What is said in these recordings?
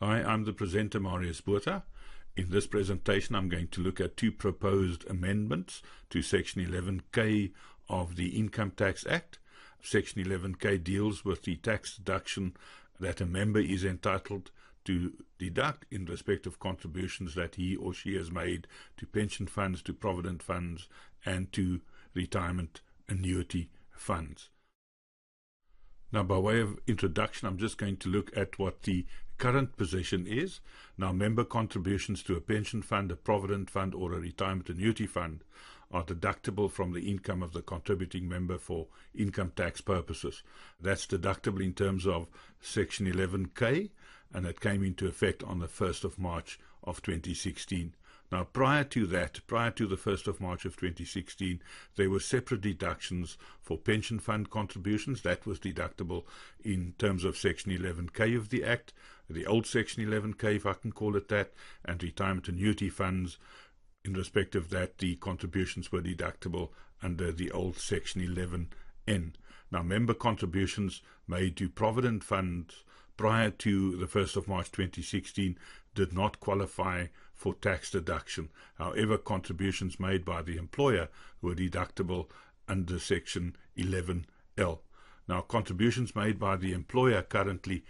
Hi, I'm the presenter Marius Botha. In this presentation, I'm going to look at two proposed amendments to Section 11K of the Income Tax Act. Section 11K deals with the tax deduction that a member is entitled to deduct in respect of contributions that he or she has made to pension funds, to provident funds, and to retirement annuity funds. Now, by way of introduction, I'm just going to look at what the current position is. Now, member contributions to a pension fund, a provident fund, or a retirement annuity fund are deductible from the income of the contributing member for income tax purposes. That's deductible in terms of Section 11K, and it came into effect on the 1st of March of 2016. Now, prior to that, prior to the 1st of March of 2016, there were separate deductions for pension fund contributions. That was deductible in terms of Section 11K of the Act, the old Section 11K, if I can call it that, and retirement annuity funds. In respect of that, the contributions were deductible under the old Section 11N. Now, member contributions made to provident funds prior to the 1st of March 2016 did not qualify for tax deduction. However, contributions made by the employer were deductible under Section 11L. Now, contributions made by the employer currently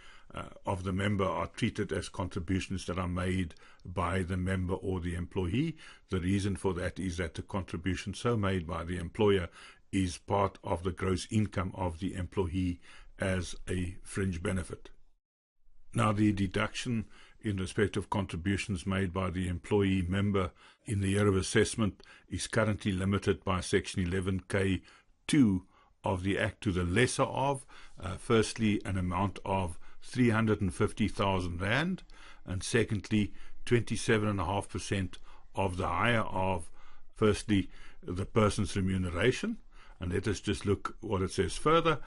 of the member are treated as contributions that are made by the member or the employee. The reason for that is that the contribution so made by the employer is part of the gross income of the employee as a fringe benefit. Now, the deduction in respect of contributions made by the employee member in the year of assessment is currently limited by Section 11K2 of the Act to the lesser of, firstly, an amount of 350,000 Rand, and secondly, 27.5% of the higher of, firstly, the person's remuneration. And let us just look what it says further.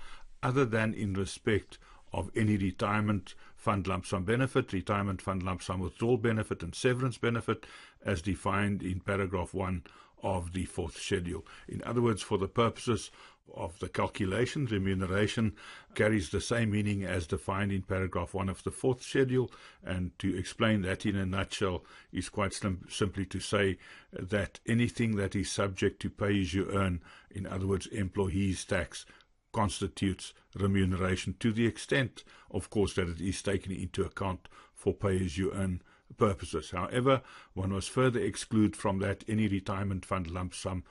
Other than in respect of any retirement fund lump sum benefit, retirement fund lump sum withdrawal benefit, and severance benefit as defined in paragraph 1 of the 4th schedule. In other words, for the purposes of the calculation, remuneration carries the same meaning as defined in paragraph 1 of the 4th schedule, and to explain that in a nutshell is quite simply to say that anything that is subject to pay-as-you-earn, in other words, employees' tax, constitutes remuneration to the extent, of course, that it is taken into account for pay-as-you-earn purposes. However, one must further exclude from that any retirement fund lump sum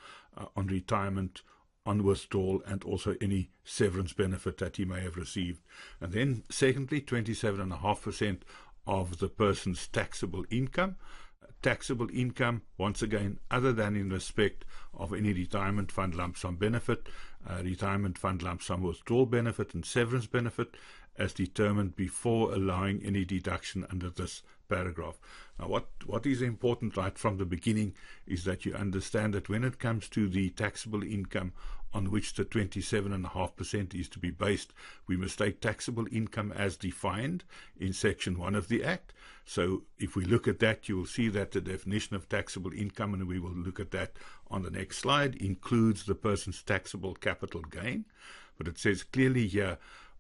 on retirement, on withdrawal, and also any severance benefit that he may have received. And then, secondly, 27.5% of the person's taxable income. Taxable income, once again, other than in respect of any retirement fund lump sum benefit, retirement fund lump sum withdrawal benefit, and severance benefit, as determined before allowing any deduction under this paragraph. Now, what is important right from the beginning is that you understand that when it comes to the taxable income on which the 27.5% is to be based, we must take taxable income as defined in Section 1 of the Act. So if we look at that, you will see that the definition of taxable income, and we will look at that on the next slide, includes the person's taxable capital gain. But it says clearly here,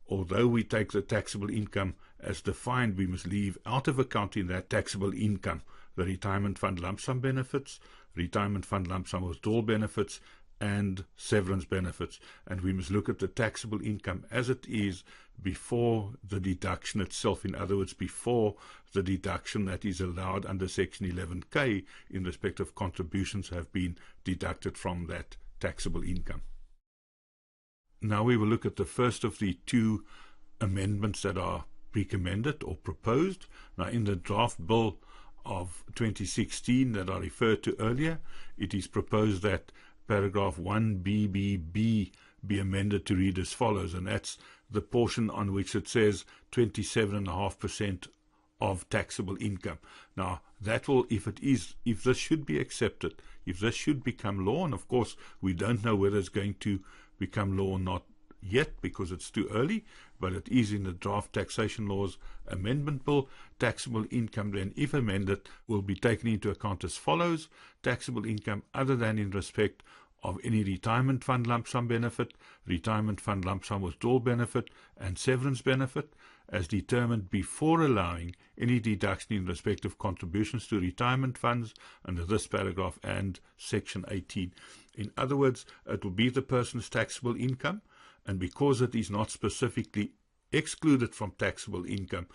although we take the taxable income as defined, we must leave out of account in that taxable income the retirement fund lump sum benefits, retirement fund lump sum withdrawal benefits, and severance benefits. And we must look at the taxable income as it is before the deduction itself, in other words, before the deduction that is allowed under Section 11K in respect of contributions have been deducted from that taxable income. Now we will look at the first of the two amendments that are recommended or proposed. Now, in the draft bill of 2016 that I referred to earlier, it is proposed that paragraph 1BBB be amended to read as follows, and that's the portion on which it says 27.5% of taxable income. Now, that will, if this should be accepted, if this should become law, and of course we don't know whether it's going to become law or not yet because it's too early, but it is in the draft taxation laws amendment bill. Taxable income then, if amended, will be taken into account as follows: taxable income other than in respect of any retirement fund lump sum benefit, retirement fund lump sum withdrawal benefit, and severance benefit, as determined before allowing any deduction in respect of contributions to retirement funds under this paragraph and Section 18. In other words, it will be the person's taxable income, and because it is not specifically excluded from taxable income,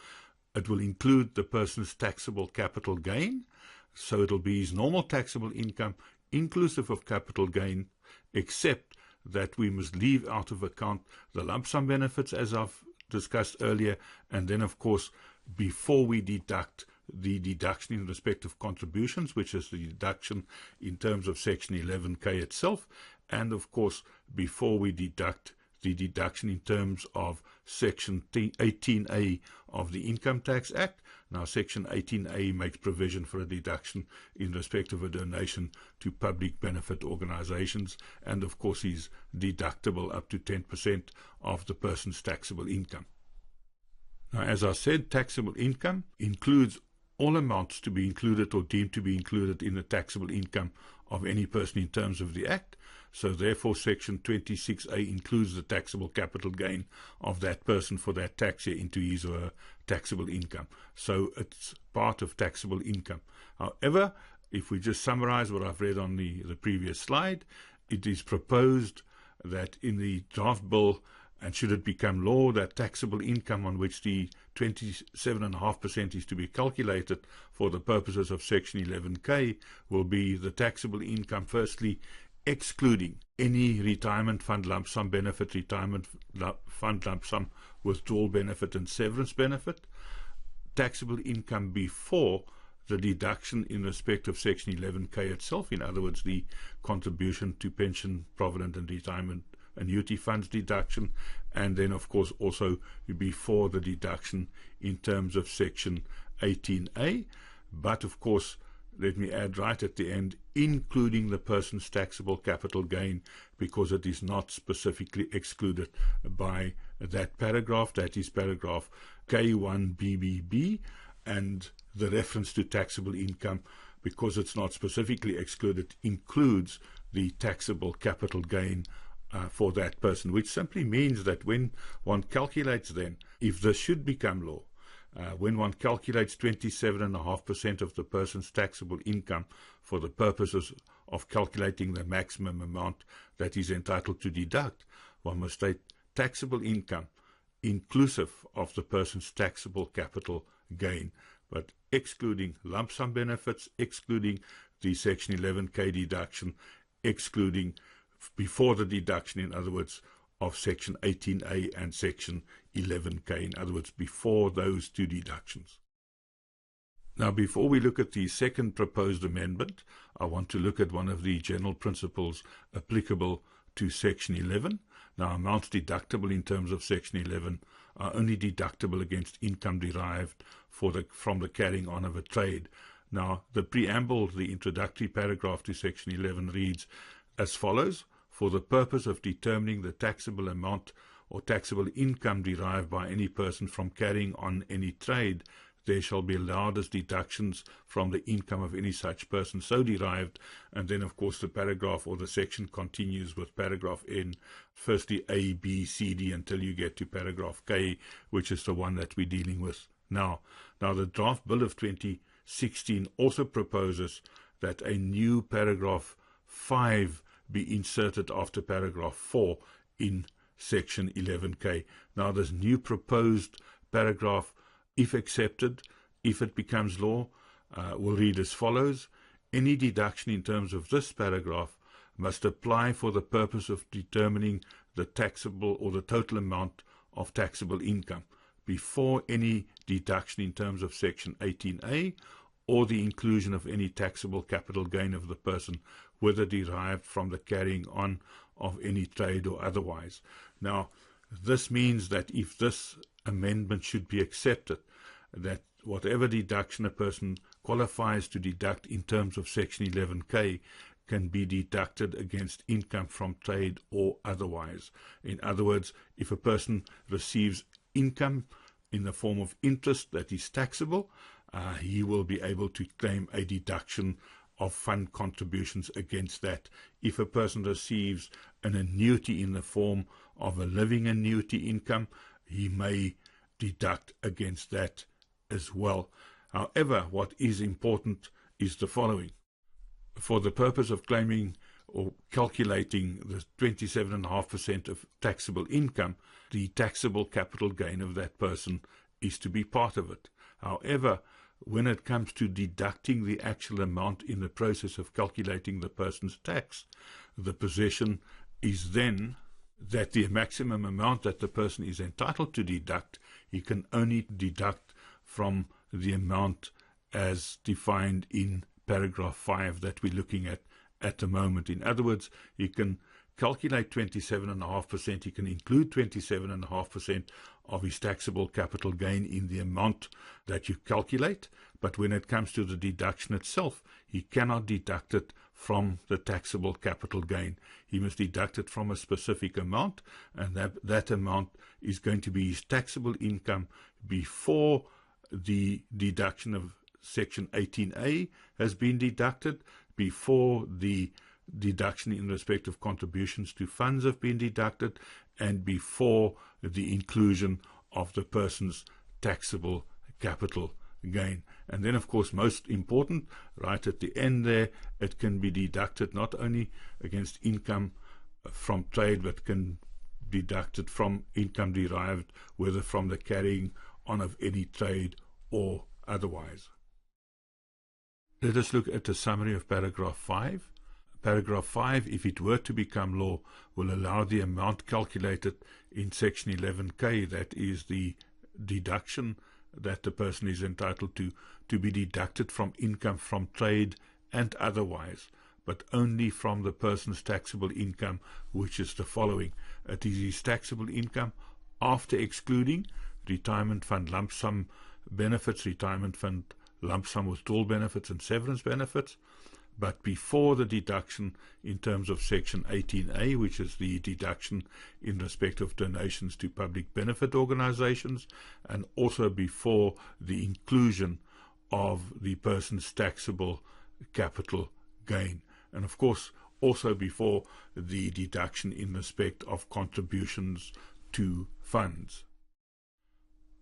it will include the person's taxable capital gain. So it will be his normal taxable income inclusive of capital gain, except that we must leave out of account the lump sum benefits, as I've discussed earlier, and then of course before we deduct the deduction in respect of contributions, which is the deduction in terms of Section 11K itself, and of course before we deduct the deduction in terms of Section 18A of the Income Tax Act. Now, Section 18A makes provision for a deduction in respect of a donation to public benefit organizations, and of course is deductible up to 10% of the person's taxable income. Now, as I said, taxable income includes all amounts to be included or deemed to be included in the taxable income of any person in terms of the Act. So therefore Section 26A includes the taxable capital gain of that person for that tax year into his or her taxable income. So it's part of taxable income. However, if we just summarize what I've read on the previous slide, it is proposed that in the draft bill, and should it become law, that taxable income on which the 27.5% is to be calculated for the purposes of Section 11K will be the taxable income, firstly, excluding any retirement fund lump sum benefit, retirement fund lump sum withdrawal benefit and severance benefit, taxable income before the deduction in respect of Section 11K itself, in other words, the contribution to pension, provident and retirement annuity funds deduction, and then of course also before the deduction in terms of Section 18A, but of course let me add right at the end, including the person's taxable capital gain, because it is not specifically excluded by that paragraph. That is paragraph K1BBB, and the reference to taxable income, because it's not specifically excluded, includes the taxable capital gain for that person, which simply means that when one calculates then, if this should become law, when one calculates 27.5% of the person's taxable income for the purposes of calculating the maximum amount that is entitled to deduct, one must state taxable income inclusive of the person's taxable capital gain, but excluding lump sum benefits, excluding the Section 11K deduction, excluding before the deduction, in other words, of Section 18A and Section 11K, in other words, before those two deductions. Now, before we look at the second proposed amendment, I want to look at one of the general principles applicable to Section 11. Now, amounts deductible in terms of Section 11 are only deductible against income derived from the carrying on of a trade. Now, the preamble, the introductory paragraph to Section 11 reads as follows: for the purpose of determining the taxable amount or taxable income derived by any person from carrying on any trade, there shall be allowed as deductions from the income of any such person so derived. And then, of course, the paragraph or the section continues with paragraph N, firstly A, B, C, D, until you get to paragraph K, which is the one that we're dealing with now. Now, the draft bill of 2016 also proposes that a new paragraph 5 be inserted after paragraph 4 in Section 11K. Now, this new proposed paragraph, if accepted, if it becomes law, will read as follows: any deduction in terms of this paragraph must apply for the purpose of determining the taxable or the total amount of taxable income before any deduction in terms of Section 18A or the inclusion of any taxable capital gain of the person, whether derived from the carrying on of any trade or otherwise. Now, this means that if this amendment should be accepted, that whatever deduction a person qualifies to deduct in terms of Section 11K can be deducted against income from trade or otherwise. In other words, if a person receives income in the form of interest that is taxable, he will be able to claim a deduction of fund contributions against that. If a person receives an annuity in the form of a living annuity income, he may deduct against that as well. However, what is important is the following. For the purpose of claiming or calculating the 27.5% of taxable income, the taxable capital gain of that person is to be part of it. However, when it comes to deducting the actual amount in the process of calculating the person's tax, the position is then that the maximum amount that the person is entitled to deduct, he can only deduct from the amount as defined in paragraph 5 that we're looking at the moment. In other words, he can calculate 27.5%, he can include 27.5% of his taxable capital gain in the amount that you calculate, but when it comes to the deduction itself, he cannot deduct it from the taxable capital gain. He must deduct it from a specific amount, and that amount is going to be his taxable income before the deduction of Section 18A has been deducted, before the deduction in respect of contributions to funds have been deducted, and before the inclusion of the person's taxable capital gain. And then, of course, most important, right at the end there, it can be deducted not only against income from trade, but can be deducted from income derived, whether from the carrying on of any trade or otherwise. Let us look at the summary of paragraph 5. Paragraph 5, if it were to become law, will allow the amount calculated in Section 11K, that is the deduction that the person is entitled to be deducted from income from trade and otherwise, but only from the person's taxable income, which is the following. It is his taxable income after excluding retirement fund lump sum benefits, retirement fund lump sum withdrawal benefits and severance benefits, but before the deduction in terms of Section 18A, which is the deduction in respect of donations to public benefit organizations, and also before the inclusion of the person's taxable capital gain, and of course also before the deduction in respect of contributions to funds.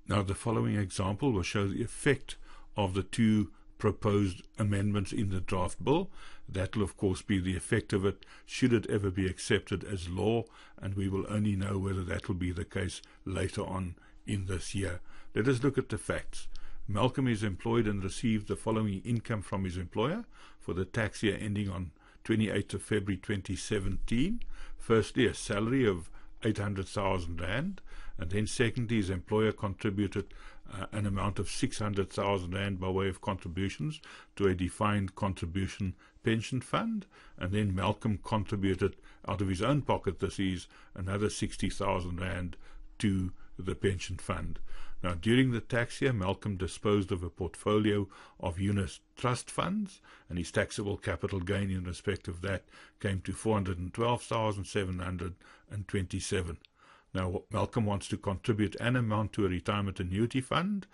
Now, the following example will show the effect of the two proposed amendments in the draft bill. That will of course be the effect of it should it ever be accepted as law, and we will only know whether that will be the case later on in this year. Let us look at the facts. Malcolm is employed and received the following income from his employer for the tax year ending on 28th of February 2017. Firstly, a salary of 800,000 Rand, and then secondly, his employer contributed an amount of 600,000 Rand by way of contributions to a defined contribution pension fund, and then Malcolm contributed out of his own pocket, this is, another 60,000 Rand to the pension fund. Now, during the tax year, Malcolm disposed of a portfolio of unit trust funds, and his taxable capital gain in respect of that came to 412,727. Now, Malcolm wants to contribute an amount to a retirement annuity fund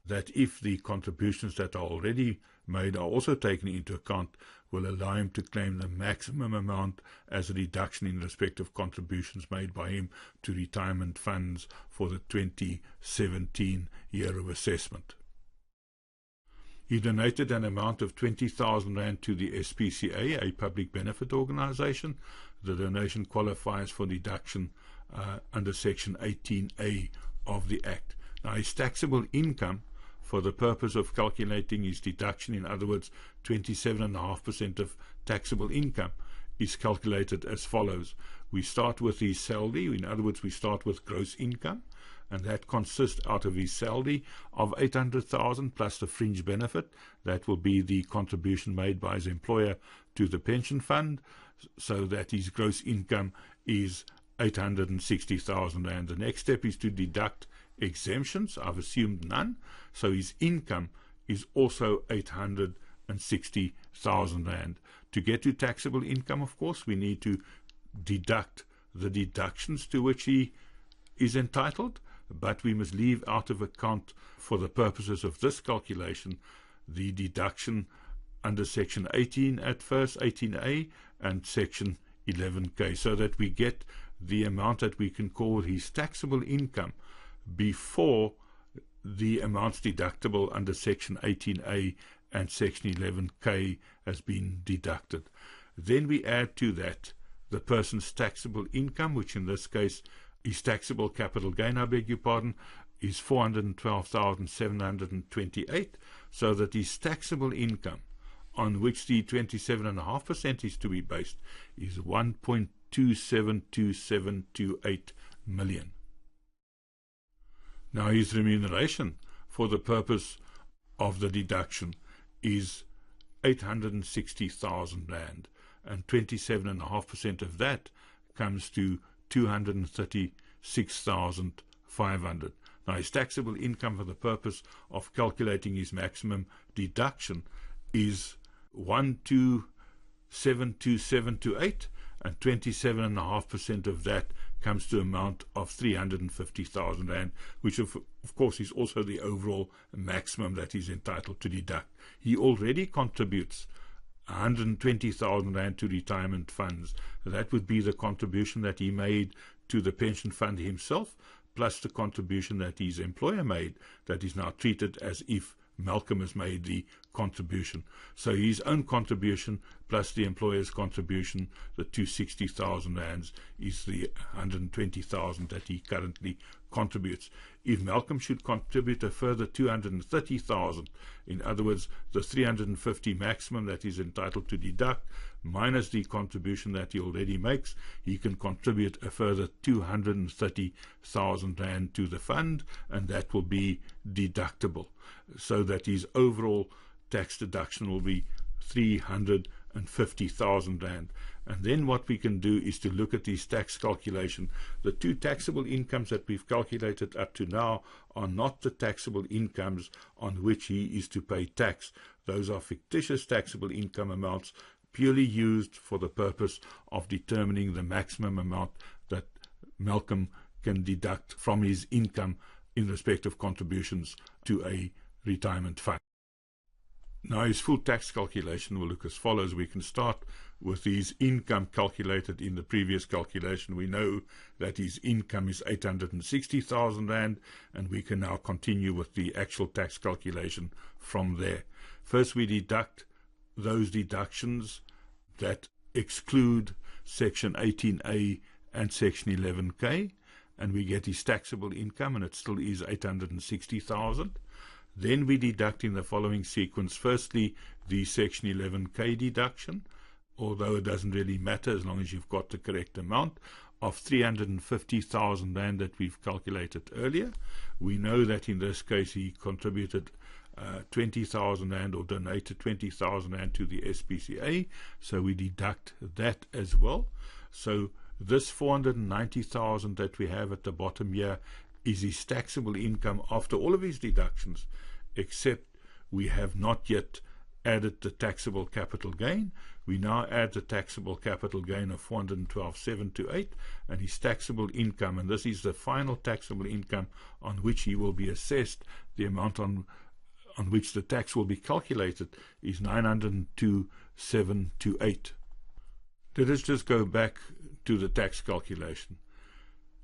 that, if the contributions that are already made are also taken into account, will allow him to claim the maximum amount as a deduction in respect of contributions made by him to retirement funds for the 2017 year of assessment. He donated an amount of 20,000 Rand to the SPCA, a public benefit organization. The donation qualifies for deduction under Section 18A of the Act. Now, his taxable income for the purpose of calculating his deduction, in other words, 27.5% of taxable income, is calculated as follows. We start with his salary, in other words, we start with gross income, and that consists out of his salary of 800,000 plus the fringe benefit. That will be the contribution made by his employer to the pension fund, so that his gross income is 860,000 Rand. The next step is to deduct exemptions. I've assumed none, so his income is also 860,000 Rand. To get to taxable income, of course, we need to deduct the deductions to which he is entitled, but we must leave out of account, for the purposes of this calculation, the deduction under Section 18 at first, 18A, and Section 11K, so that we get the amount that we can call his taxable income before the amounts deductible under Section 18A and Section 11K has been deducted. Then we add to that the person's taxable income, which in this case is taxable capital gain, I beg your pardon, is 412,728, so that his taxable income, on which the 27.5% is to be based, is 1.272728 million. Now his remuneration for the purpose of the deduction is 860,000 rand, and 27.5% of that comes to 236,500. Now his taxable income for the purpose of calculating his maximum deduction is 1272728, and 27.5% of that comes to an amount of 350,000 rand, which of course is also the overall maximum that he's entitled to deduct. He already contributes 120,000 rand to retirement funds. That would be the contribution that he made to the pension fund himself, plus the contribution that his employer made, that is now treated as if Malcolm has made the contribution. So his own contribution plus the employer's contribution, the 260,000 rands, is the 120,000 that he currently contributes. If Malcolm should contribute a further 230,000, in other words, the 350 maximum that he's entitled to deduct, minus the contribution that he already makes, he can contribute a further 230,000 rand to the fund, and that will be deductible, so that his overall tax deduction will be 350,000 rand. And then what we can do is to look at his tax calculation. The two taxable incomes that we've calculated up to now are not the taxable incomes on which he is to pay tax. Those are fictitious taxable income amounts, purely used for the purpose of determining the maximum amount that Malcolm can deduct from his income in respect of contributions to a retirement fund. Now his full tax calculation will look as follows. We can start with his income calculated in the previous calculation. We know that his income is 860,000 rand, and we can now continue with the actual tax calculation from there. First, we deduct those deductions that exclude Section 18A and Section 11K, and we get his taxable income, and it still is 860,000. Then we deduct in the following sequence, firstly, the Section 11K deduction, although it doesn't really matter as long as you've got the correct amount, of 350,000 rand that we've calculated earlier. We know that in this case he contributed 20,000 rand, or donated 20,000 rand to the SPCA, so we deduct that as well. So this 490,000 that we have at the bottom here is his taxable income after all of his deductions, except we have not yet added the taxable capital gain. We now add the taxable capital gain of 412,728 and his taxable income, and this is the final taxable income on which he will be assessed. The amount on which the tax will be calculated is 902,728. Let us just go back to the tax calculation.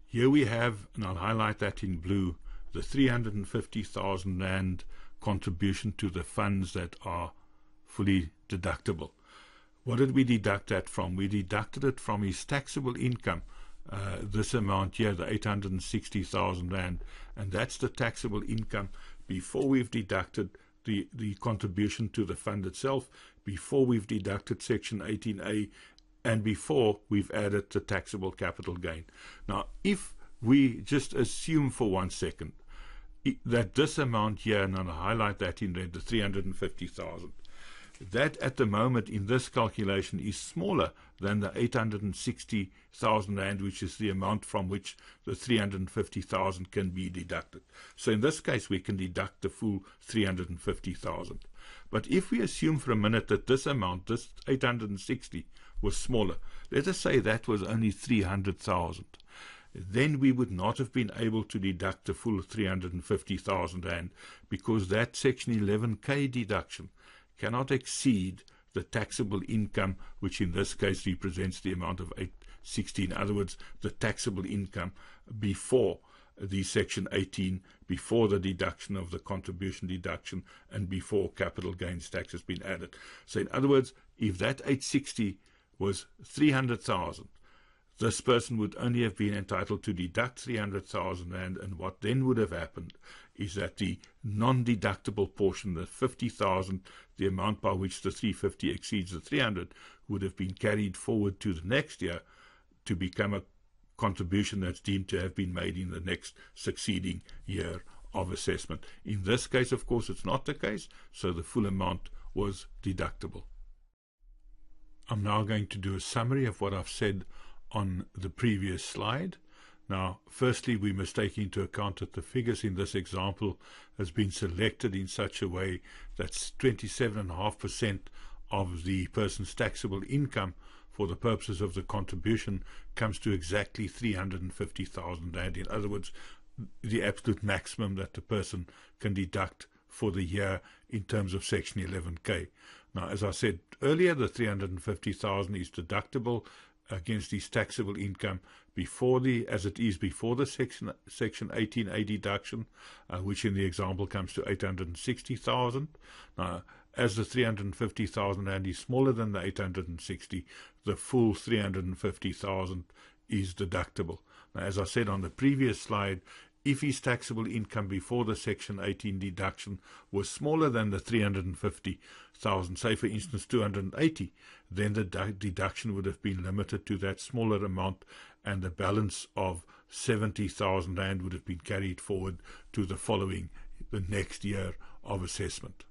Here we have, and I'll highlight that in blue, the 350,000 rand contribution to the funds that are fully deductible. What did we deduct that from? We deducted it from his taxable income, this amount here, the 860,000 rand, and that's the taxable income before we've deducted the contribution to the fund itself, before we've deducted Section 18A, and before we've added the taxable capital gain. Now, if we just assume for 1 second that this amount here, and I'll highlight that in red, the 350,000, that at the moment in this calculation is smaller than the 860,000 rand, which is the amount from which the 350,000 can be deducted. So in this case, we can deduct the full 350,000. But if we assume for a minute that this amount, this 860, was smaller, let us say that was only 300,000, then we would not have been able to deduct the full 350,000 rand, because that Section 11K deduction cannot exceed the taxable income, which in this case represents the amount of 860. In other words, the taxable income before the Section 18 before the deduction of the contribution deduction and before capital gains tax has been added. So in other words, if that 860 was 300,000, this person would only have been entitled to deduct 300,000 rand, and what then would have happened is that the non-deductible portion, the 50,000, the amount by which the 350 exceeds the 300, would have been carried forward to the next year to become a contribution that's deemed to have been made in the next succeeding year of assessment. In this case, of course, it's not the case, so the full amount was deductible. I'm now going to do a summary of what I've said on the previous slide. Now, firstly, we must take into account that the figures in this example has been selected in such a way that 27.5% of the person's taxable income for the purposes of the contribution comes to exactly 350,000 rand. In other words, the absolute maximum that the person can deduct for the year in terms of Section 11K. Now, as I said earlier, the 350,000 is deductible against his taxable income before as it is before the Section 18A deduction, which in the example comes to 860,000. Now, as the 350,000 rand is smaller than the 860, the full 350,000 is deductible. Now, as I said on the previous slide, if his taxable income before the Section 18 deduction was smaller than the 350,000, say for instance 280, then the deduction would have been limited to that smaller amount, and the balance of 70,000 rand would have been carried forward to the next year of assessment.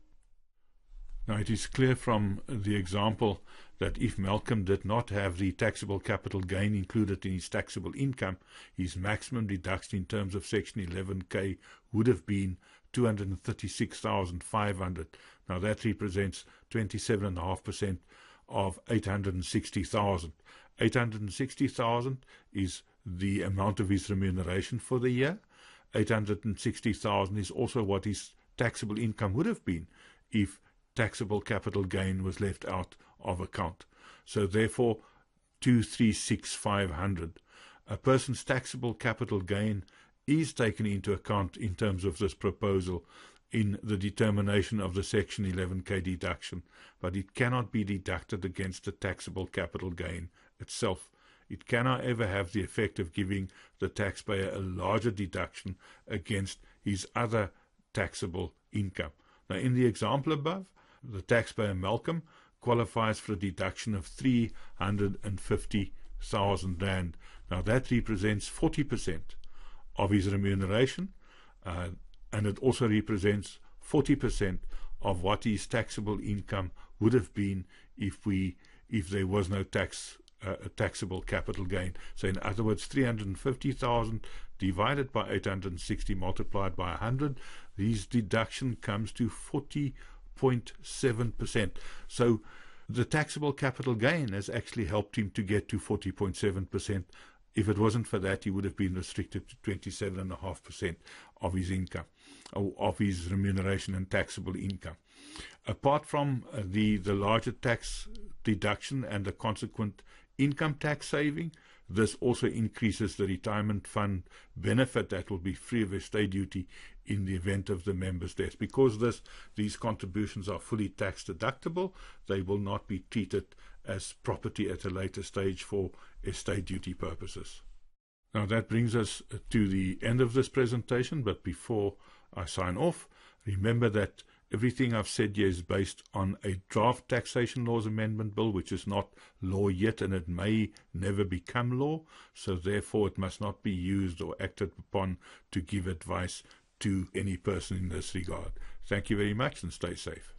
Now, it is clear from the example that if Malcolm did not have the taxable capital gain included in his taxable income, his maximum deduction in terms of Section 11K would have been 236,500. Now, that represents 27.5% of 860,000. 860,000 is the amount of his remuneration for the year. 860,000 is also what his taxable income would have been if taxable capital gain was left out of account. So therefore 236,500. A person's taxable capital gain is taken into account in terms of this proposal in the determination of the Section 11K deduction, but it cannot be deducted against the taxable capital gain itself. It cannot ever have the effect of giving the taxpayer a larger deduction against his other taxable income. Now, in the example above, the taxpayer Malcolm qualifies for a deduction of 350,000 rand. Now, that represents 40% of his remuneration, and it also represents 40% of what his taxable income would have been if there was no taxable capital gain. So in other words, 350,000 divided by 860 multiplied by 100, his deduction comes to 40.7%. So the taxable capital gain has actually helped him to get to 40.7%. If it wasn't for that, he would have been restricted to 27.5% of his income, of his remuneration and taxable income. Apart from the larger tax deduction and the consequent income tax saving, this also increases the retirement fund benefit that will be free of estate duty in the event of the member's death. Because these contributions are fully tax deductible, they will not be treated as property at a later stage for estate duty purposes. Now, that brings us to the end of this presentation, but before I sign off, remember that everything I've said here is based on a draft taxation laws amendment bill, which is not law yet, and it may never become law, so therefore it must not be used or acted upon to give advice to any person in this regard. Thank you very much, and stay safe.